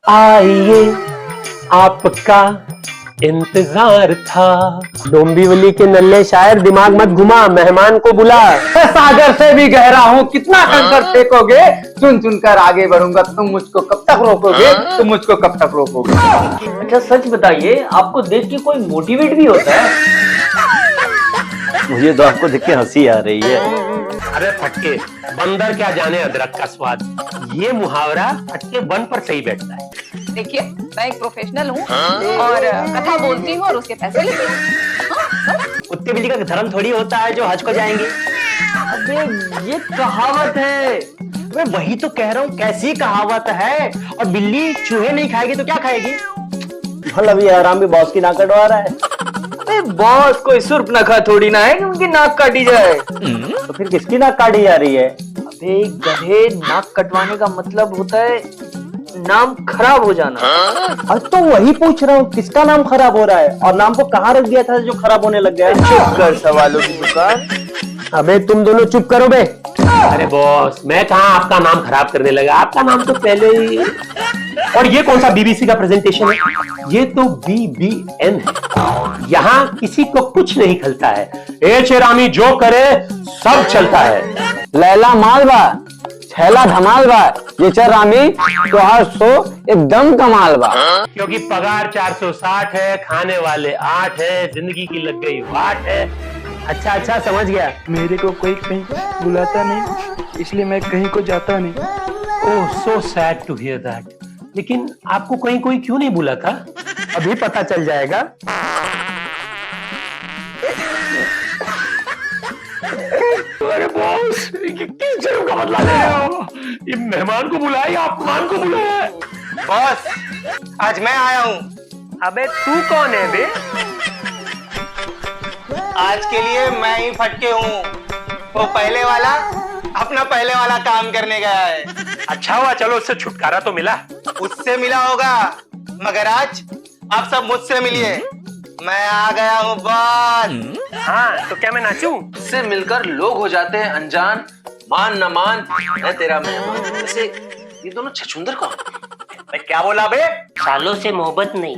आइए आपका इंतजार था। डोंबिवली के नल्ले शायर, दिमाग मत घुमा, मेहमान को बुला। सागर से भी गहरा हूँ, कितना कंकर फेंकोगे, सुन सुनकर आगे बढ़ूंगा। तुम मुझको कब तक रोकोगे, तुम मुझको कब तक रोकोगे। अच्छा सच बताइए, आपको देख के कोई मोटिवेट भी होता है? मुझे तो आपको देख के हंसी आ रही है। अरे फटके, बंदर क्या जाने अदरक का स्वाद। ये मुहावरा फटके बन पर सही बैठता है। देखिए, मैं एक प्रोफेशनल हूँ और कथा बोलती हूँ और उसके पैसे लेती हूँ। कुत्ते बिल्ली का धर्म थोड़ी होता है जो हज को जाएंगे। अबे ये कहावत है। मैं वही तो कह रहा हूँ, कैसी कहावत है। और बिल्ली चूहे नहीं खाएगी तो क्या खाएगी? मतलब ये आराम भी बॉस की नाक कटवा रहा है। अबे बॉस कोई सुर्प नखा थोड़ी ना है कि उनकी नाक काटी जाए। तो फिर किसकी नाक काटी जा रही है? अबे गधे, नाक कटवाने का मतलब होता है नाम खराब हो जाना। अब तो वही पूछ रहा हूँ, किसका नाम खराब हो रहा है और नाम को कहाँ रख दिया था जो खराब होने लग गया है? चुप कर सवालों की दुकान। अबे तुम दोनों चुप करो बे। अरे बॉस, मैं कहाँ आपका नाम खराब करने लगा, आपका नाम तो पहले ही। और ये कौन सा बीबीसी का प्रेजेंटेशन है? ये तो बीबीएन है। यहाँ किसी को कुछ नहीं खलता है। ए चेरामी जो करे सब चलता है। लैला मालबा, छैला धमाल बा, ये चरामी तो हर सो एकदम कमाल बा। क्योंकि पगार 460 है, खाने वाले 8 है, जिंदगी की लग गई वाट है। अच्छा अच्छा, समझ गया। मेरे को कोई कहीं बुलाता नहीं, इसलिए मैं कहीं को जाता नहीं। Oh so sad to hear that. लेकिन आपको कहीं कोई क्यों नहीं बुला था? अभी पता चल जाएगा। अरे बॉस, किस जरूर का बदला ले रहे हो? ये मेहमान को बुलाया या अपमान को बुलाया? बॉस, आज मैं आया हूँ। अबे तू कौन है बे? आज के लिए मैं ही फटके हूँ। वो पहले वाला अपना पहले वाला काम करने गया है। अच्छा हुआ, चलो उससे छुटकारा तो मिला। उससे मिला होगा, मगर आज आप सब मुझसे मिलिए। मैं आ गया हूँ बॉस। हाँ तो क्या मैं नाचूं? इससे मिलकर लोग हो जाते हैं अनजान, मान न मान मैं तेरा मेहमान। वैसे ये दोनों छछूंदर कौन? मैं क्या बोला बे? सालों से मोहब्बत नहीं,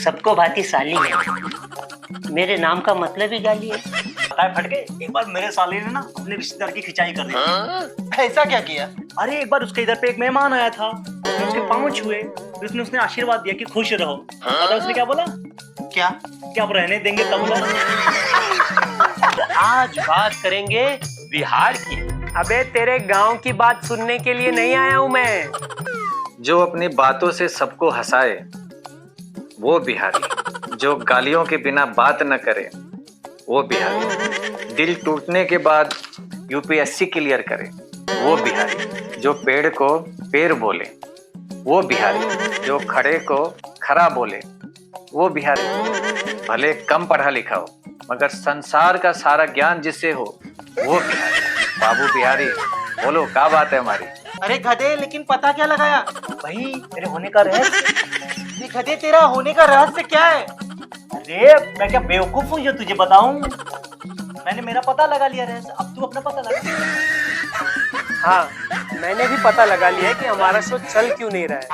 सबको भांति साली है। मेरे नाम का मतलब ही गाली है। पता है फटके, एक बार मेरे साले ने ना अपने रिश्तेदार की खिंचाई कर दी। ऐसा क्या किया? अरे एक बार उसके इधर पे एक मेहमान आया था, उसके पांव छुए, उसने आशीर्वाद दिया कि खुश रहो। पता उसने क्या बोला? क्या? क्या आप रहने देंगे तब बोला? आज बात करेंगे बिहार की। अबे तेरे गांव की बात सुनने के लिए नहीं आया हूं मैं। जो अपनी बातों से सबको हंसाए वो बिहारी, जो गालियों के बिना बात न करे वो बिहारी, दिल टूटने के बाद यूपीएससी क्लियर करे वो बिहारी, जो पेड़ को पेड़ बोले वो बिहारी, जो खड़े को खरा बोले वो बिहारी, भले कम पढ़ा लिखा हो मगर संसार का सारा ज्ञान जिससे हो वो बिहारी। बाबू बिहारी, बोलो क्या बात है हमारी? अरे गधे, लेकिन पता क्या लगाया? भाई तेरे होने का रहस्य। ये गधे, तेरा होने का रहस्य क्या है? अरे मैं क्या बेवकूफ हूँ जो तुझे बताऊं? मैंने मेरा पता लगा लिया रहस्य, अब तू अपना पता लगा। हाँ, मैंने भी पता लगा लिया है कि हमारा शो चल क्यों नहीं रहा है।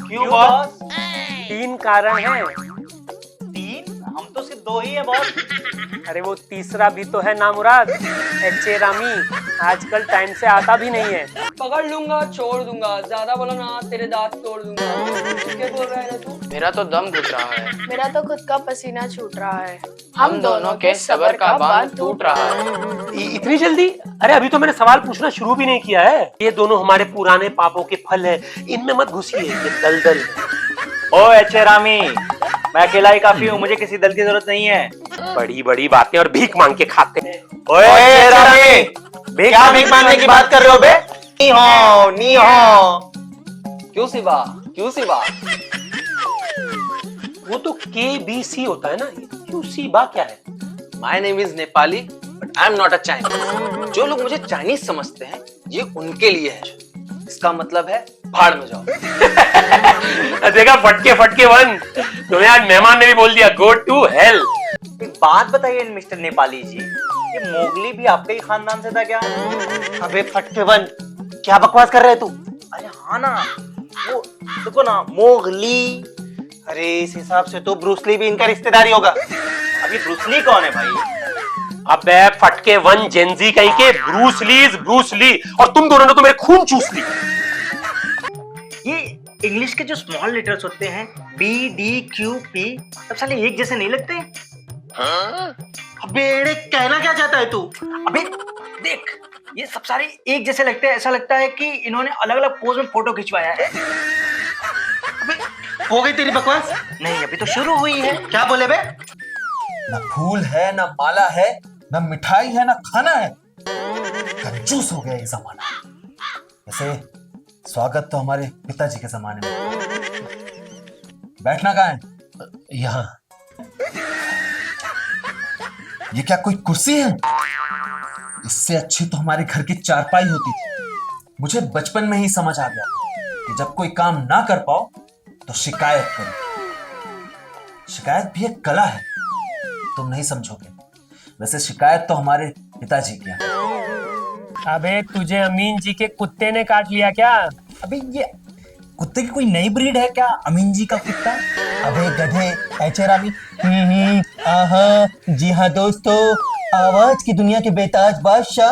क्यों बॉस? 3 कारण हैं। 3? हम तो सिर्फ 2 ही है बॉस। अरे वो तीसरा भी तो है नामुराद। चेरामी आजकल टाइम से आता भी नहीं है। पकड़ लूंगा, छोड़ दूंगा, ज्यादा बोलो ना तेरे दांत तोड़ दूंगा। क्या बोल रहा है तू? मेरा तो दम घुट रहा है। मेरा तो खुद का पसीना छूट रहा है। हम दोनों के सबर का बांध टूट रहा है। इतनी जल्दी? अरे अभी तो मैंने सवाल पूछना शुरू भी नहीं किया है। ये दोनों हमारे पुराने पापों के फल है, इनमें मत घुसिए, ये दलदल। ओए चेरामी, मैं अकेला ही काफी हूँ, मुझे किसी दल की जरूरत नहीं है। बड़ी बड़ी बातें और भीख मांग के खाते हैं। ओए चेरामी, क्या भीख मांगने की बात कर रहे हो बे? नी हो, नी हो। क्यों सिवा? क्यों सिवा? वो तो KBC होता है ना, QC बा क्या है? My name is Nepali but I am not a Chinese. जो लोग मुझे चाइनीज समझते हैं ये उनके लिए है। इसका मतलब है भाड़ में जाओ। देखा, फटके फटके वन। तुम्हें आज मेहमान ने भी बोल दिया गो टू हेल। एक बात बताइए मिस्टर नेपाली जी, ये मोगली भी आपके ही खानदान से था क्या? अबे फटके वन, क्या बकवास कर रहे तू? अरे हाँ ना, वो देखो ना, मोगली। अरे इस हिसाब से तो ब्रूसली भी इनका रिश्तेदारी होगा। अभी ब्रूसली कौन है भाई? अबे फटके वन जेंजी कहीं के, ब्रूस ली, और तुम दोनों ने तो मेरे खून चूस ली। ये इंग्लिश के जो स्मॉल लेटर्स होते हैं, बी डी क्यू पी, सब साले एक जैसे नहीं लगते? अबे अरे कहना क्या चाहता है तू? अबे देख, ये सब सारे एक जैसे लगते हैं। ऐसा लगता है कि इन्होंने अलग अलग पोज में फोटो खिंचवाया है। अबे हो गई तेरी बकवास? नहीं, अभी तो शुरू हुई है। क्या बोले बे? ना फूल है, ना माला है, ना मिठाई है, ना खाना है। कंजूस हो गया ये जमाना। वैसे स्वागत तो हमारे पिताजी के जमाने में। बैठना कहाँ है? यहाँ। ये क्या कोई कुर्सी है? इससे अच्छी तो हमारे घर की चारपाई होती थी। मुझे बचपन में ही समझ आ गया कि जब कोई काम ना कर पाओ तो शिकायत करो। शिकायत भी एक कला है, तुम नहीं समझोगे। वैसे शिकायत तो हमारे पिताजी की है। अबे तुझे अमीन जी के कुत्ते ने काट लिया क्या? अबे ये कुत्ते की कोई नई ब्रीड है क्या? अमीन जी का कुत्ता? अबे गधे, ऐचेरामी। आहा, जी हाँ दोस्तों, आवाज की दुनिया के बेताज बादशाह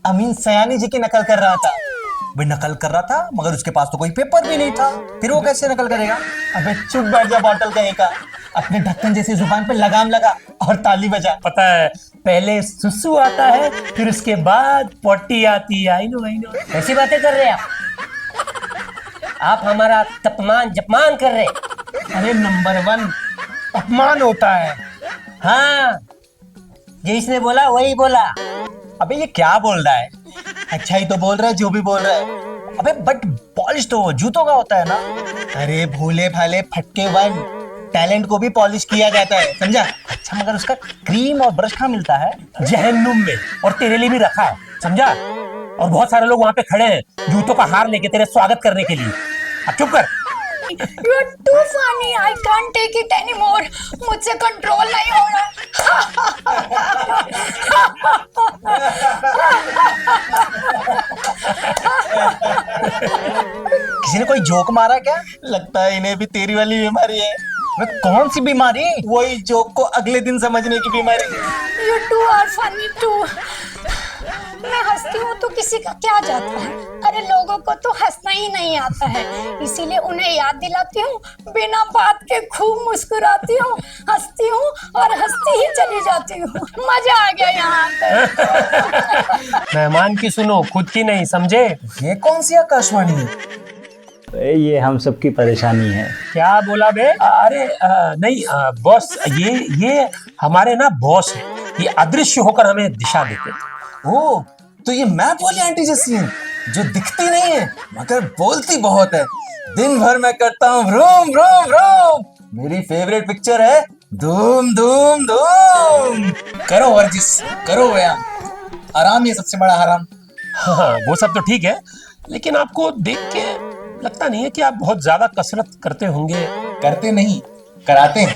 अमीन सयानी जी की नकल कर रहा था। वह नकल कर रहा था मगर उसके पास तो कोई पेपर भी नहीं था, फिर वो कैसे नकल करेगा? अबे चुप बैठ जा बॉटल कहीं का, अपने ढक्कन जैसी जुबान पे लगाम लगा और ताली बजा। पता है, पहले सुसु आता है, फिर उसके बाद पोटी आती है। I know. कैसी बातें कर रहे हैं आप हमारा तपमान जपमान कर रहे। अरे नंबर 1 अपमान होता है। हाँ, जिसने बोला वही बोला। अबे ये क्या बोल रहा है? अच्छा ही तो बोल रहा है जो भी बोल रहा है। अबे बट पॉलिश तो जूतों का होता है ना। अरे भोले भाले फटके वन, टैलेंट को भी पॉलिश किया जाता है, समझा? अच्छा मगर उसका क्रीम और ब्रश कहाँ मिलता है? जहन्नुम में, और तेरे लिए भी रखा है, समझा? और बहुत सारे लोग वहां पे खड़े हैं जूतों का हार लेके तेरे स्वागत करने के लिए। अब चुप कर। You are too funny. I can't take it anymore. मुझसे कंट्रोल नहीं हो रहा। किसी ने कोई जोक मारा क्या? लगता है इन्हें भी तेरी वाली बीमारी है। वे कौन सी बीमारी? वही जोक को अगले दिन समझने की बीमारी। You two are funny too. मैं हंसती हूँ तो किसी का क्या जाता है? अरे लोगों को तो हंसना ही नहीं आता है, इसीलिए उन्हें याद दिलाती हूँ, बिना बात के खूब मुस्कुराती हूँ, हंसती हूँ और हंसती ही चली जाती हूँ। मजा आ गया यहाँ पे। मेहमान की सुनो, खुद की नहीं, समझे? ये कौन सी आकाशवाणी है? ये हम सबकी परेशानी है। क्या बोला बे? अरे नहीं बॉस, ये हमारे ना बॉस है, ये अदृश्य होकर हमें दिशा देते हैं। ओ, तो ये मैप वाली आंटी जैसी है जो दिखती नहीं है मगर बोलती बहुत है। दिन भर मैं करता हूँ vroom vroom vroom। मेरी फेवरेट पिक्चर है धूम धूम धूम। करो वर्जिश, करो व्यायाम, आराम ही सबसे बड़ा हराम। हाँ, वो सब तो ठीक है, लेकिन आपको देख के लगता नहीं है कि आप बहुत ज्यादा कसरत करते होंगे। करते नहीं, कराते हैं।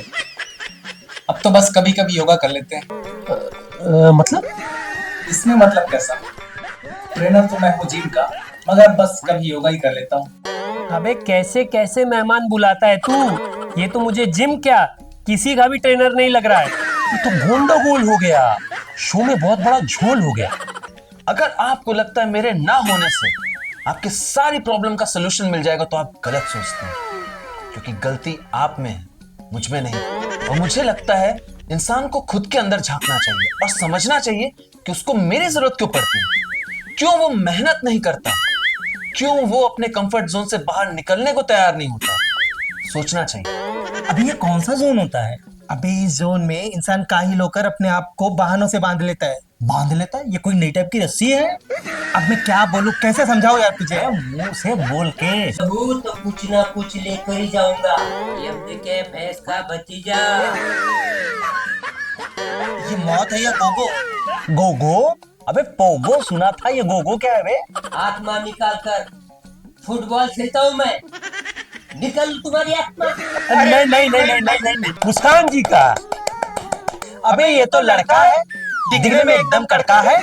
अब तो बस कभी कभी योगा कर लेते हैं। मतलब? इसमें मतलब कैसा? ट्रेनर तो मैं हूँ जिम का, मगर बस कभी योगा ही कर लेता हूँ। अबे कैसे कैसे मेहमान बुलाता है तू? ये तो मुझे जिम क्या, किसी का भी ट्रेनर नहीं लग रहा है। ये तो गोंडागोल हो गया, शो में बहुत बड़ा झोल हो गया। अगर आपको लगता है मेरे ना होने से आपके सारी प्रॉब्लम का सलूशन मिल जाएगा तो आप गलत सोचते हैं, क्योंकि गलती आप में है, मुझ में नहीं। और मुझे लगता है इंसान को खुद के अंदर झांकना चाहिए और समझना चाहिए कि उसको मेरी जरूरत क्यों पड़ती है, क्यों वो मेहनत नहीं करता, क्यों वो अपने कंफर्ट जोन से बाहर निकलने को तैयार नहीं होता। सोचना चाहिए। अभी ये कौन सा जोन होता है? अभी इस जोन में इंसान काहिल होकर अपने आप को बहानों से बांध लेता है। बांध लेता है? ये कोई नई टाइप की रस्सी है? अब मैं क्या बोलूं, कैसे समझाऊं यार तुझे? मुंह से बोल के। सबूत तो कुछ ना कुछ लेकर ही जाऊंगा। के भैंस का भतीजा। ये मौत है या गोगो? गोगो? अबे पोगो सुना था, ये गोगो क्या है बे? आत्मा निकाल कर फुटबॉल खेलता हूँ मैं, निकल तुम्हारी आत्मा। नहीं, मुस्कान जी का। अबे ये तो लड़का है, दिखने में एकदम कड़का है,